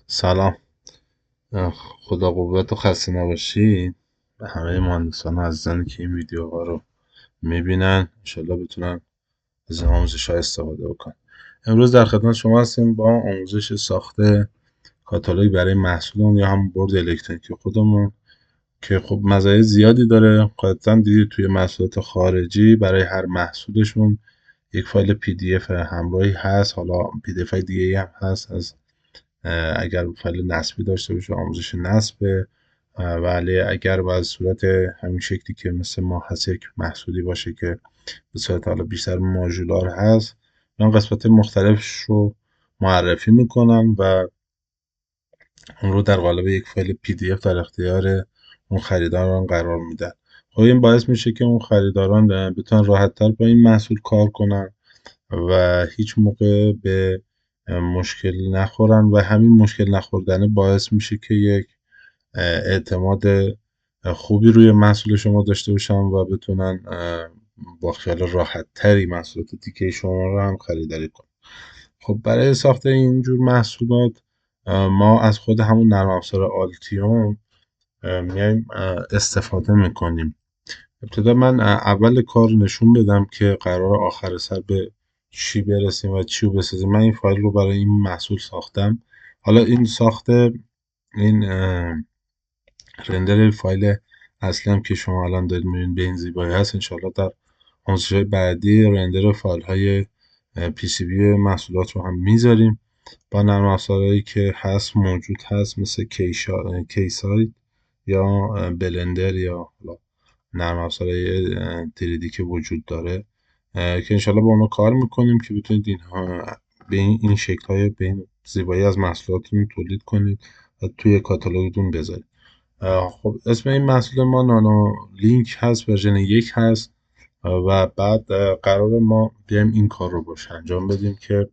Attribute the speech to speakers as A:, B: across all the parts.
A: سلام. خدا قوت و خسته نباشی به همه مهندسان عزیزانی که این ویدیوها رو میبینن. انشالله بتونن از این آموزش ها استفاده بکنن. امروز در خدمت شما هستیم با آموزش ساخت کاتالوگ برای محصولمون یا هم برد الکترونیکی خودمون که خب مزایای زیادی داره. قاعدتا دیدید توی محصولات خارجی برای هر محصولشون یک فایل PDF همراهی هست. حالا PDF های دیگه ای هم هست از اگر فایل نصبی داشته باشه آموزش نصبه، ولی اگر به صورت همین شکلی که مثل ما هست یک محصولی باشه که به صورت حالا بیشتر ماژولار هست، من قسمت مختلفش رو معرفی میکنم و اون رو در قالب یک فایل PDF در اختیار اون خریداران قرار میدن. خب این باعث میشه که اون خریداران بتونن راحتتر با این محصول کار کنن و هیچ موقع به مشکل نخورن و همین مشکل نخوردنه باعث میشه که یک اعتماد خوبی روی محصول شما داشته باشن و بتونن با خیال راحت تری محصولات دیگه شما رو هم خریداری کنن. خب برای ساخت اینجور محصولات ما از خود همون نرم افزار آلتیوم میایم استفاده میکنیم. ابتدا من اول کار نشون بدم که قرار آخر سر به چی برسیم و چی رو بسازیم. من این فایل رو برای این محصول ساختم. حالا این ساخته این رندر فایل اصلی هم که شما الان دارید میبینید به این زیبایی هست. انشاءالله در آموزش‌های بعدی رندر فایل های PCB محصولات رو هم میذاریم با نرم افزارهایی که هست موجود هست مثل کیساید یا بلندر یا نرم افزارهای 3D که وجود داره که انشالله با اونا کار میکنیم که بتونید اینها به این شکل های به این زیبایی از محصولاتتون تولید کنید و توی کاتالوگتون بذارید. خب اسم این محصول ما نانو لینک هست، ورژن 1 هست و بعد قرار ما بیایم این کار رو باش انجام بدیم که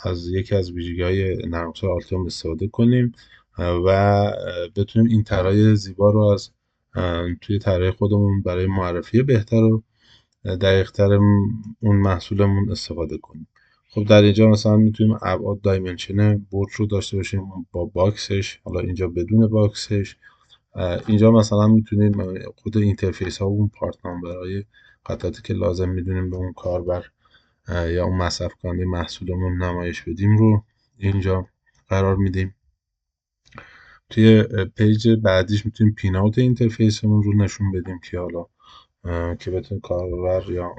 A: از یکی از ویژگی‌های نرم افزار آلتیوم استفاده کنیم و بتونیم این طرح‌های زیبا رو از توی طرح خودمون برای معرفی بهتر و دقیق‌تر اون محصولمون استفاده کنیم. خب در اینجا مثلا میتونیم ابعاد دایمنشن بورد رو داشته باشیم با باکسش، حالا اینجا بدون باکسش. اینجا مثلا میتونیم خود اینترفیس ها و اون پارت نامبرهای قطعاتی که لازم میدونیم به اون کاربر یا اون مصرف کننده محصولمون نمایش بدیم رو اینجا قرار میدیم. توی پیج بعدیش میتونیم پین اوت اینترفیسمون رو نشون بدیم که حالا که بتونه کاربر یا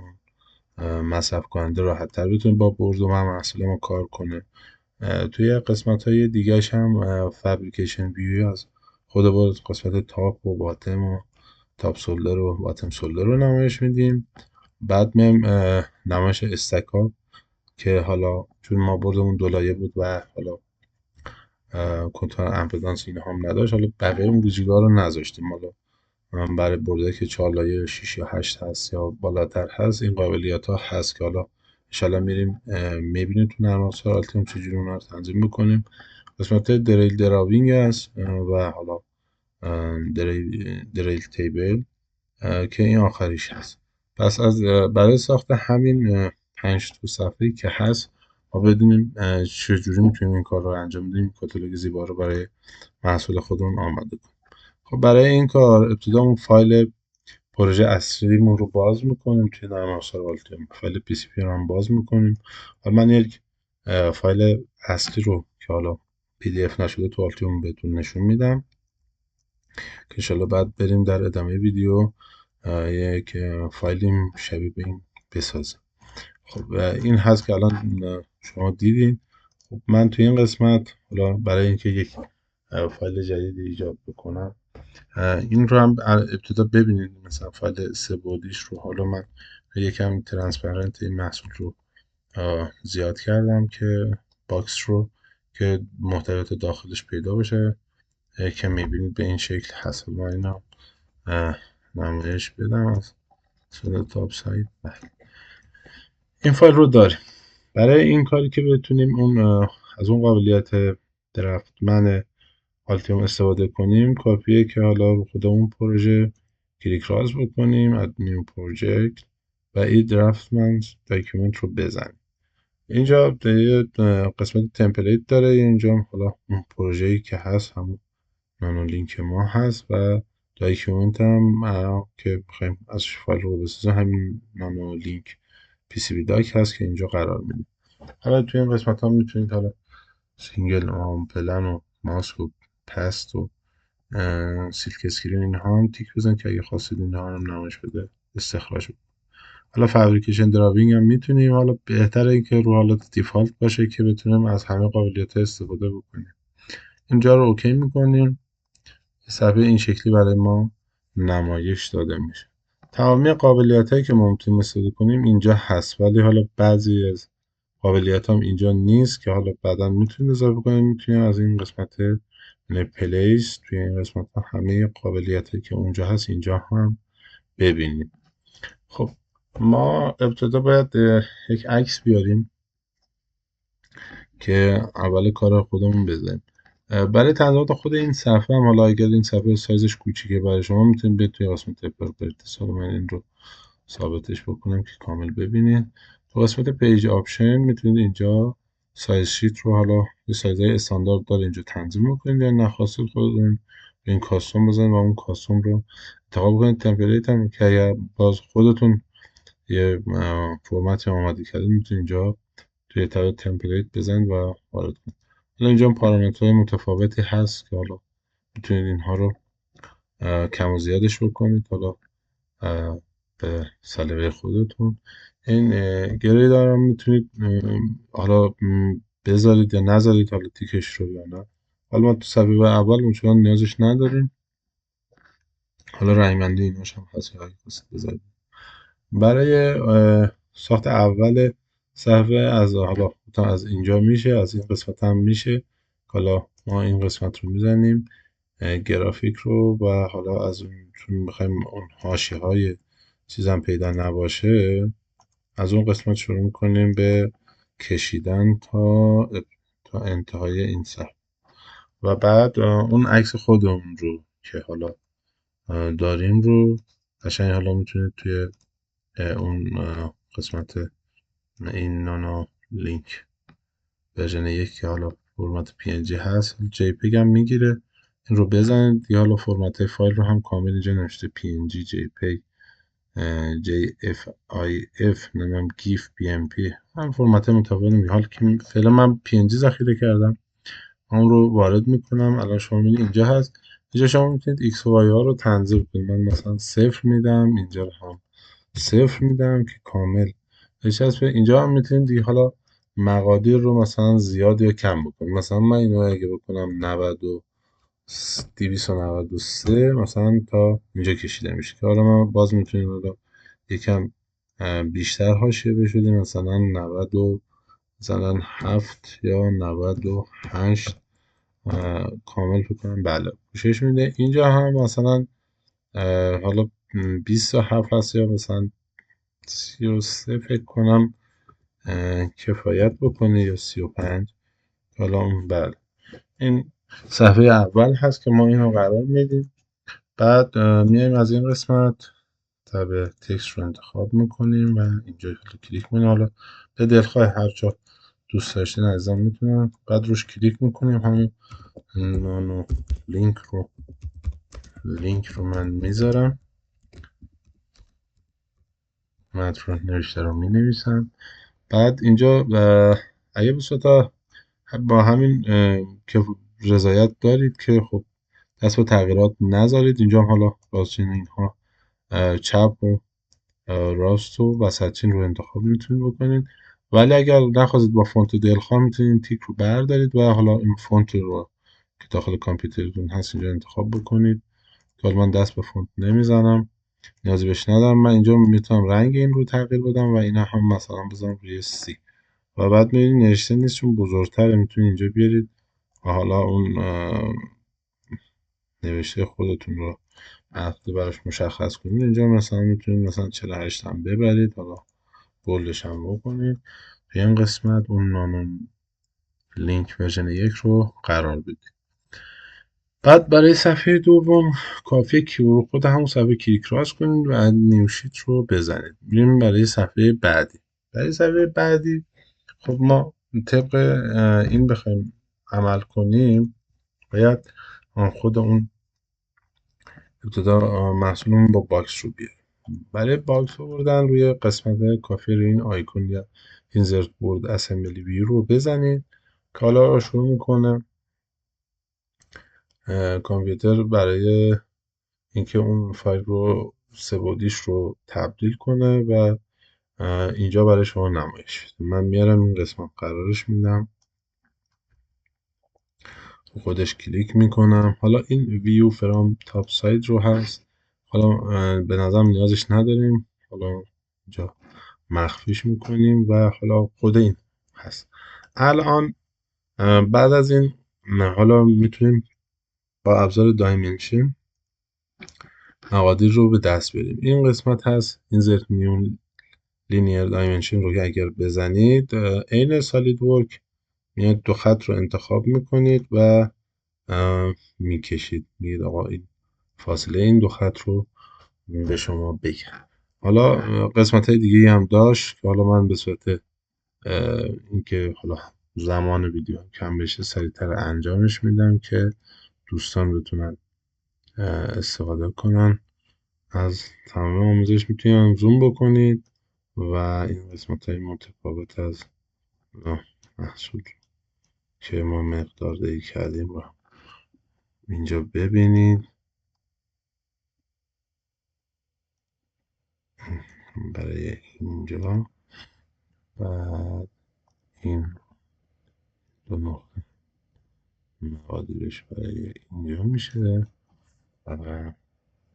A: مصرف کننده راحت تر بتونه با برد و محصول ما کار کنه. توی قسمت های دیگهش هم فابریکیشن ویو از خود با قسمت تاپ و باتم و تاپ سولدر و باتم سولدر رو نمایش میدیم. بعد میم نمایش استکا که حالا چون ما بردمون دولایه بود و حالا کنترل امپدانس اینها هم نداشت، حالا بقیه اون ویژگی‌ها رو نذاشتیم. حالا برای برده که 4 لایه 6 یا 8 هست یا بالاتر هست این قابلیت ها هست که حالا انشالله میریم میبینیم تو نرم افزار آلتیوم چجوری اونها رو تنظیم میکنیم. قسمت دریل دراوینگ هست و حالا دریل تیبل که این آخریش هست. پس از برای ساخت همین 5 تا صفحه‌ای که هست ما بدونیم چجوری میتونیم این کار رو انجام بدیم، کاتالوگ زیبا رو برای محصول خودمون آماده کنیم. خب برای این کار ابتدا اون فایل پروژه اصلیمون رو باز میکنیم توی نرم افزار آلتیوم، فایل PCB رو هم باز میکنیم. حالا من یک فایل اصلی رو که حالا PDF نشده تو آلتیوم بهتون نشون میدم که انشالله بعد بریم در ادامه ویدیو یک فایلی شبیه به این بسازیم. خب این هست که الان شما دیدین. خب من توی این قسمت حالا برای اینکه یک فایل جدید ایجاد بکنم این رو هم ابتدا ببینید. مثلا فایل سه بعدیش رو حالا من یکم ترانسپرنت این محصول رو زیاد کردم که باکس رو که محتویات داخلش پیدا بشه که میبینید به این شکل هست. ما اینا نمایش بدم از صدا تاپ سایت. این فایل رو داریم. برای این کاری که بتونیم اون از اون قابلیت درافتمن آلتیوم استفاده کنیم کافیه که حالا رو خود اون پروژه کلیک راست بکنیم اد نیو پروژکت و این درافتمن داکیومنت رو بزنیم. اینجا یه قسمت تمپلیت داره، اینجا حالا اون پروژه‌ای که هست همون نانو لینک ما هست و داکیومنت هم که بخوایم ازش فایل رو بسازیم همین نانو لینک پی سی بی داک هست که اینجا قرار میدیم. حالا توی این قسمت ها میتونید حالا سینگل پلن و ماسک و پست و سیلک اسکرین اینها هم تیک بزن که اگه خواستید اینها هم نمایش بده استخراج بده. حالا فابریکیشن دراوینگ هم میتونیم، حالا بهتره اینکه رو حالت دیفالت باشه که بتونیم از همه قابلیت استفاده بکنیم. اینجا رو اوکی میکنیم، صفحه این شکلی برای ما نمایش داده میشه. تمامی قابلیت هایی که ما میتونیم استفاده کنیم اینجا هست، ولی حالا بعضی از قابلیت هم اینجا نیست که حالا بعدا میتونیم اضافه کنیم. میتونیم از این قسمت پلیس توی این قسمت ها همه قابلیت هایی که اونجا هست اینجا هم ببینیم. خب ما ابتدا باید یک عکس بیاریم که اول کار خودمون بزنیم. برای تنظیمات خود این صفحه هم حالا اگر این صفحه سایزش کوچیکه برای شما میتونید بیاید توی قسمت پراپرتیز. حالا من این رو ثابتش بکنم که کامل ببینید. تو قسمت پیج آپشن میتونید اینجا سایز شیت رو حالا به سایزهای استاندارد داره اینجا تنظیم بکنید یا نخواستید خودتون به این کاستوم بزنید و اون کاستوم رو انتخاب کنید. تمپلیت هم که اگر باز خودتون یه فرمتی آماده کردید میتونید اینجا توی تب تمپلیت بزنید و وارد کنید. حالا اینجا پارامترهای متفاوتی هست که حالا میتونید اینها رو کم و زیادش بکنید حالا به سلیقه خودتون. این گره دارم میتونید حالا بذارید یا نذارید حالا تیکش رو یا نه. حالا ما تو صفحه اول اونچنان نیازش نداریم، حالا رنگ‌بندی ایناش هم هست که اگه خواستید بذارید. برای ساخت اول صفحه از حالا از اینجا میشه، از این قسمت هم میشه. حالا ما این قسمت رو میزنیم گرافیک رو و حالا از اون چون میخوایم اون حاشیه‌های چیزم پیدا نباشه از اون قسمت شروع میکنیم به کشیدن تا انتهای این صفحه و بعد اون عکس خودمون رو که حالا داریم رو قشنگ حالا میتونید توی اون قسمت این نانو لینک ورژن 1 که حالا فرمت PNG هست JPEG هم میگیره، این رو بزنید یا حالا فرمت فایل رو هم کامل اینجا نوشته PNG JPEG JFIF نمیدونم GIF BMP هم فرمت متفاوتی میگه. حالا که فعلا من PNG ذخیره کردم اون رو وارد میکنم. الان شما میبینید اینجا هست، اینجا شما میتونید X و Y ها رو تنظیم کنید. من مثلا 0 میدم، اینجا رو هم 0 میدم که کامل بچسبه. اینجا هم میتونید دیگه حالا مقادیر رو مثلا زیاد یا کم بکنید. مثلا من اینو اگه بکنم 293 مثلا تا اینجا کشیده میشه که حالا من باز میتونید حالا یکم بیشتر حاشیه بشودیم مثلا 90 مثلا 7 یا 98 کامل بکنم. بله پوشش میده. اینجا هم مثلا حالا 27 هست یا مثلا 33 فکر کنم کفایت بکنه یا 35. حالا بله این صفحه اول هست که ما اینو قرار میدیم. بعد میایم از این قسمت تب تکست رو انتخاب میکنیم و اینجا کلیک میکنیم. حالا به دلخواه هر جا دوست داشتین عزیزان میتونن. بعد روش کلیک میکنیم، همون نانو لینک رو من میذارم، متن رو نوشته رو مینویسم. بعد اینجا اگه بساطا با همین که رضایت دارید که خب دست به تغییرات نذارید. اینجا حالا راستچین اینها چپ و راست و وسطچین رو انتخاب میتونید بکنید، ولی اگر نخواستید با فونت دلخواه میتونید این تیک رو بردارید و حالا این فونت رو که داخل کامپیوترتون هست اینجا انتخاب بکنید. که من دست به فونت نمیزنم، نیازی بهش ندارم. من اینجا میتونم رنگ این رو تغییر بدم و اینا هم مثلا بزنم روی سی و بعد میبینید نوشته نیست چون بزرگتره، میتونید اینجا بیارید و حالا اون نوشته خودتون رو هفته براش مشخص کنید. اینجا مثلا میتونید مثلا 48 هم ببرید، حالا بولدش هم بکنید. توی این قسمت اون نانو لینک ورژن 1 رو قرار بدید. بعد برای صفحه دوم کافیه رو خود همون صفحه کلیک راست کنید و نیو شیت رو بزنید. میریم برای صفحه بعدی. برای صفحه بعدی خب ما طبق این بخوایم عمل کنیم باید خود اون ابتدا محصولمون با باکس رو بیاریم. برای باکس آوردن روی قسمت کافی روی این آیکون یا اینسرت بورد اسمبلی ویو رو بزنید که حالا شروع میکنه کامپیوتر برای اینکه اون فایل رو سه‌بعدیش رو تبدیل کنه و اینجا برای شما نمایش بده. من میارم این قسمت قرارش میدم، خودش کلیک میکنم. حالا این ویو فرام تاپ ساید رو هست، حالا به نظرم نیازش نداریم، حالا اینجا مخفیش میکنیم و حالا خود این هست. الان بعد از این حالا میتونیم با ابزار دایمنشن مقادیر رو به دست بریم. این قسمت هست اینسرت نیو لینیر دایمنشن رو که اگر بزنید عین سالید ورک میاد دو خط رو انتخاب میکنید و میکشید، میگید آقا این فاصله این دو خط رو به شما بگم. حالا قسمت های دیگه هم داشت که حالا من به صورت اینکه حالا زمان ویدیو کم بشه سریعتر انجامش میدم که دوستان بتونن استفاده کنن. از تمام آموزش میتونید زوم بکنید و این قسمت های متفاوت از محصول که ما مقدار دهی کردیم رو اینجا ببینید. برای اینجا بعد این دو نقطه مقادیرش برای اینجا میشه و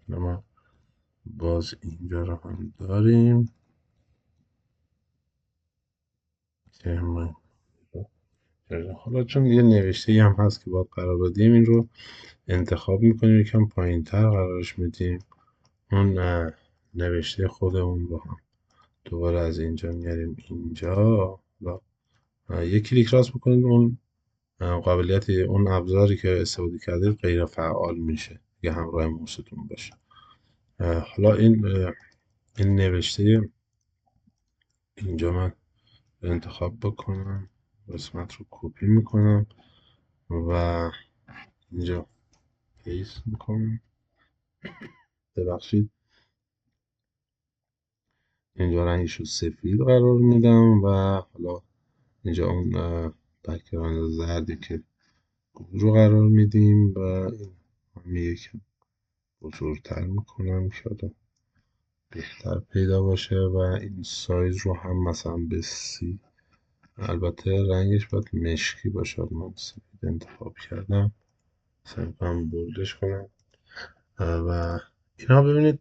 A: ما باز اینجا رو هم داریم که ما حالا چون یه نوشته هم هست که باید قرار بدیم این رو انتخاب میکنیم، یکم پایین تر قرارش میدیم. اون نوشته خودمون رو هم دوباره از اینجا میاریم اینجا و یک کلیک راست بکنید اون قابلیت اون ابزاری که استفاده کردید غیر فعال میشه یا همراه موستون باشه. حالا این نوشته اینجا من انتخاب بکنم، قسمت رو کپی میکنم و اینجا پیست میکنم. ببخشید اینجا رنگش رو سفید قرار میدم و حالا اینجا اون بک‌گراند زردی که رو قرار میدیم و این هم یکم بزرگتر میکنم که حالا بهتر پیدا باشه و این سایز رو هم مثلا به 30، البته رنگش باید مشکی باشه، من سفید انتخاب کردم، سعی میکنم بولدش کنم و اینا ببینید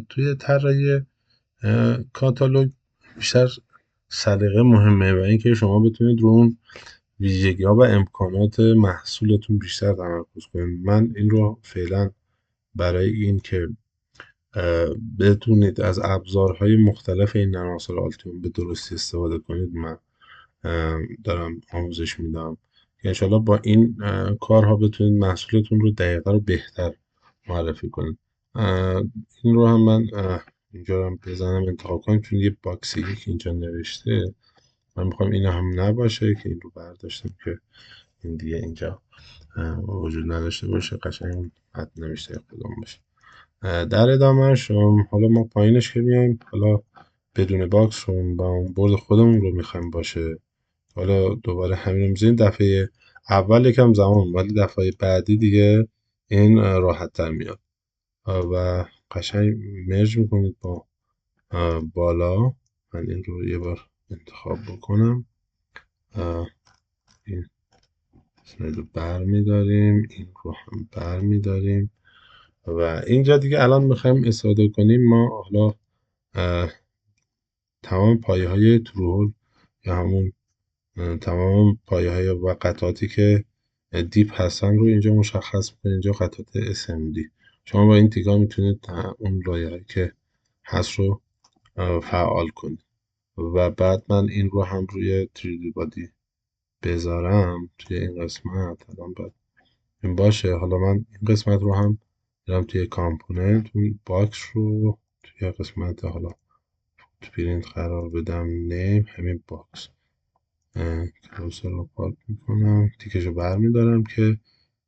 A: توی طراحی کاتالوگ بیشتر سلیقه مهمه و اینکه شما بتونید رو اون ویژگی‌ها و امکانات محصولتون بیشتر تمرکز کنید. من این رو فعلا برای این که بتونید از ابزارهای مختلف این نرم افزار آلتیمون به درستی استفاده کنید من دارم آموزش میدم که انشالله با این کارها بتونید محصولتون رو دقیقا رو بهتر معرفی کنید. این رو هم من اینجا هم بزنم انتخاب کنیم چون یه باکسی که اینجا نوشته من میخوام این هم نباشه که این رو برداشتم که این دیگه اینجا وجود نداشته باشه، قشنگ حد نوشته خودم باشه. در ادامهش حالا ما پایینش که میایم حالا بدون باکس رو با اون برد خودمون رو میخوایم باشه، حالا دوباره همین رو میزنیم. دفعه اول یکم زمان ولی دفعه بعدی دیگه این راحت تر میاد و قشنگ مرج میکنید با بالا. من این رو یه بار انتخاب بکنم، این اسلاید رو بر میداریم، این رو هم بر میداریم و اینجا دیگه الان میخوایم استفاده کنیم ما حالا تمام پایه های تروهول یا همون تمام پایه های و قطعاتی که دیپ هستن رو اینجا مشخص میکنید. اینجا قطعات SMD شما با این تیکا میتونید اون لایه‌ای که هست رو فعال کنید و بعد من این رو هم روی 3D بادی بذارم توی این قسمت. الان باید این باشه. حالا من این قسمت رو هم برم توی کامپوننت اون باکس رو توی قسمت حالا پرینت قرار بدم، نیم همین باکس کروسر رو پاک میکنم، تیکش رو برمیدارم که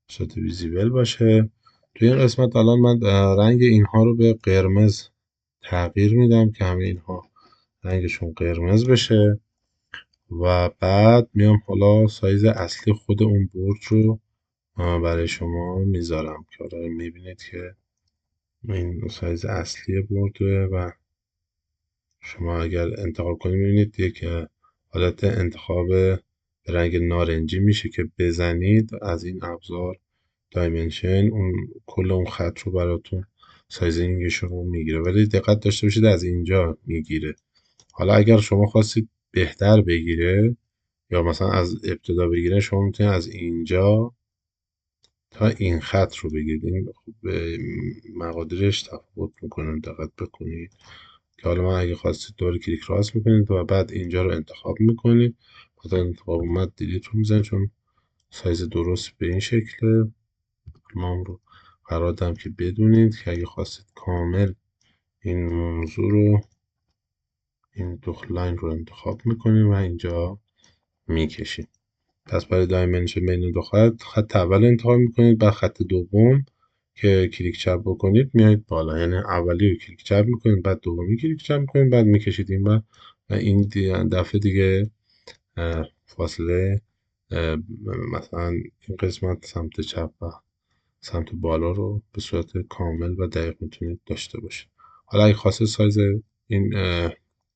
A: صورت ویزیبل باشه. توی این قسمت الان من رنگ اینها رو به قرمز تغییر میدم که همه اینها رنگشون قرمز بشه و بعد میام حالا سایز اصلی خود اون برج رو برای شما میذارم که حالا میبینید که این سایز اصلی برده و شما اگر انتخاب کنید میبینید یک حالت انتخاب به رنگ نارنجی میشه که بزنید از این ابزار دایمنشن اون کل اون خط رو براتون سایزینگش رو میگیره، ولی دقت داشته باشید از اینجا میگیره. حالا اگر شما خواستید بهتر بگیره یا مثلا از ابتدا بگیره، شما میتونید از اینجا تا این خط رو بگیرید. این به مقادیرش تفاوت میکنه، دقت بکنید که حالا من اگه خواستید دوباره کلیک راست میکنید و بعد اینجا رو انتخاب میکنید، بعد انتخاب اومد دیلیت رو میزنید چون سایز درست به این شکله. من رو قرار دادم که بدونید که اگه خواستید کامل این موضوع رو، این دو لاین رو انتخاب میکنید و اینجا میکشید. پس برای دایمنشن بین دو خط اول انتخاب میکنید، بعد خط دوم که کلیک چپ بکنید میایید بالا، یعنی اولی رو کلیک چپ میکنید بعد دومی کلیک چپ میکنید بعد میکشید این و این دفعه دیگه فاصله مثلا این قسمت سمت چپ و سمت بالا رو به صورت کامل و دقیق میتونید داشته باشید. حالا اگه خواستید سایز این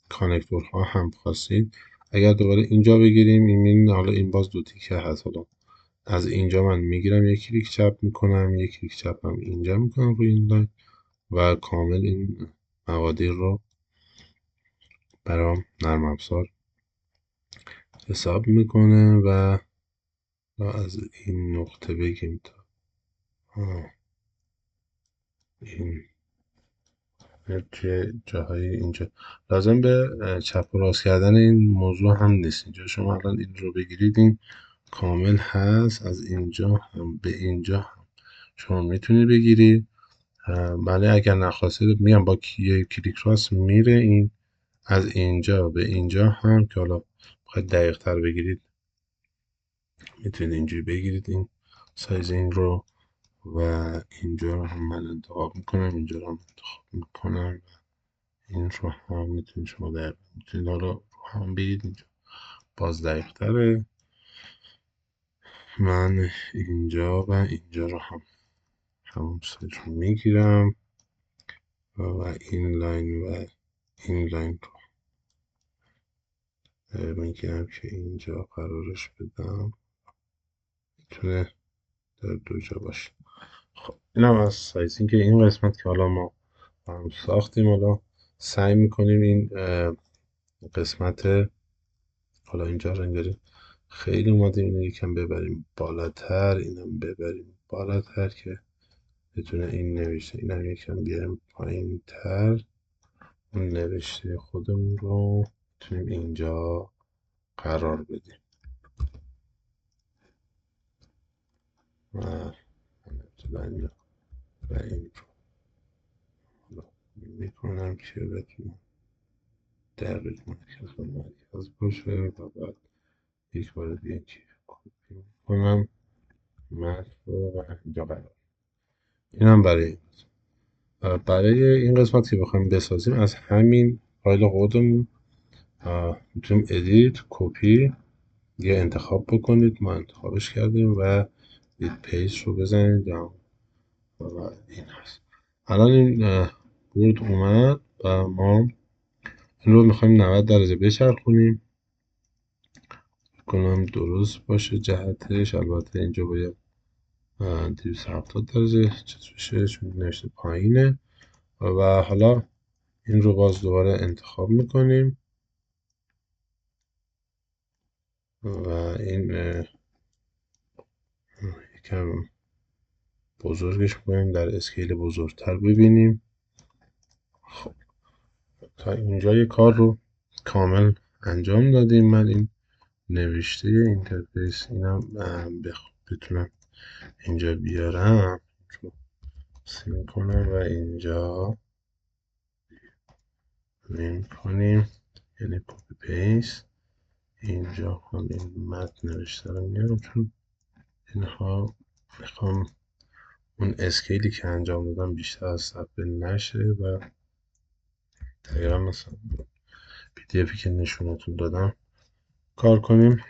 A: کانکتورها هم خواستید، اگر دوباره اینجا بگیریم این حالا این باز دو تیکه هست، حالا از اینجا من میگیرم یک کلیک چپ میکنم، یک کلیک چپ هم اینجا میکنم روی این لاین و کامل این مقادیر رو برام نرم افزار حساب میکنه و از این نقطه بگیم تا این که جاهای اینجا لازم به چپ و راست کردن این موضوع هم نیست. اینجا شما الان این رو بگیرید این کامل هست، از اینجا هم به اینجا هم شما میتونید بگیرید. بله اگر نخواستید میگم با کلیک راست میره این از اینجا به اینجا هم که حالا بخواید دقیق تر بگیرید میتونید اینجوری بگیرید این سایز این رو و اینجا رو هم من انتخاب میکنم، اینجا رو هم انتخاب میکنم، این رو هم میتونید شما دقیق میتونید حالا رو هم بگیرید اینجا باز دقیق تره. من اینجا و اینجا رو هم همون سایز رو میگیرم و این لاین و این لاین رو میگیرم که اینجا قرارش بدم میتونه در دو جا باشه. خب این هم از سایزینگ این قسمت که حالا ما هم ساختیم. حالا سعی میکنیم این قسمت حالا اینجا رنگاری خیلی اومدیم اینو یکم ببریم بالاتر، اینم ببریم بالاتر که بتونه این نوشته اینم یکم بیاریم پایین تر، اون نوشته خودمون رو میتونیم اینجا قرار بدیم و ابتدا اینو و این رو میکنم که بتونه دقیق مرکز باشه و بعد یک بار دیگه کپی میکنم متن رو و اینجا قرار. این هم برای این قسمت که بخوایم بسازیم از همین فایل خودمون میتونیم ادیت کپی یه انتخاب بکنید، ما انتخابش کردیم و پیست رو بزنید و این هست. الان این بورد اومد و ما این رو میخوایم 90 درجه بچرخونیم کنم درست باشه جهتش. البته اینجا باید 270 درجه چه چون نوشته پایینه و حالا این رو باز دوباره انتخاب میکنیم و این یکم بزرگش میکنیم در اسکیل بزرگتر ببینیم. خب تا اینجای کار رو کامل انجام دادیم. من این نوشته اینترفیس اینم بتونم اینجا بیارم رو سیم کنم و اینجا لینک کنیم، یعنی کپی پیست اینجا هم این متن نوشته رو میارم، چون اینها میخوام اون اسکیلی که انجام دادم بیشتر از صفحه نشه و دقیقا مثلا پی دی افی که نشونتون دادم کار کنیم.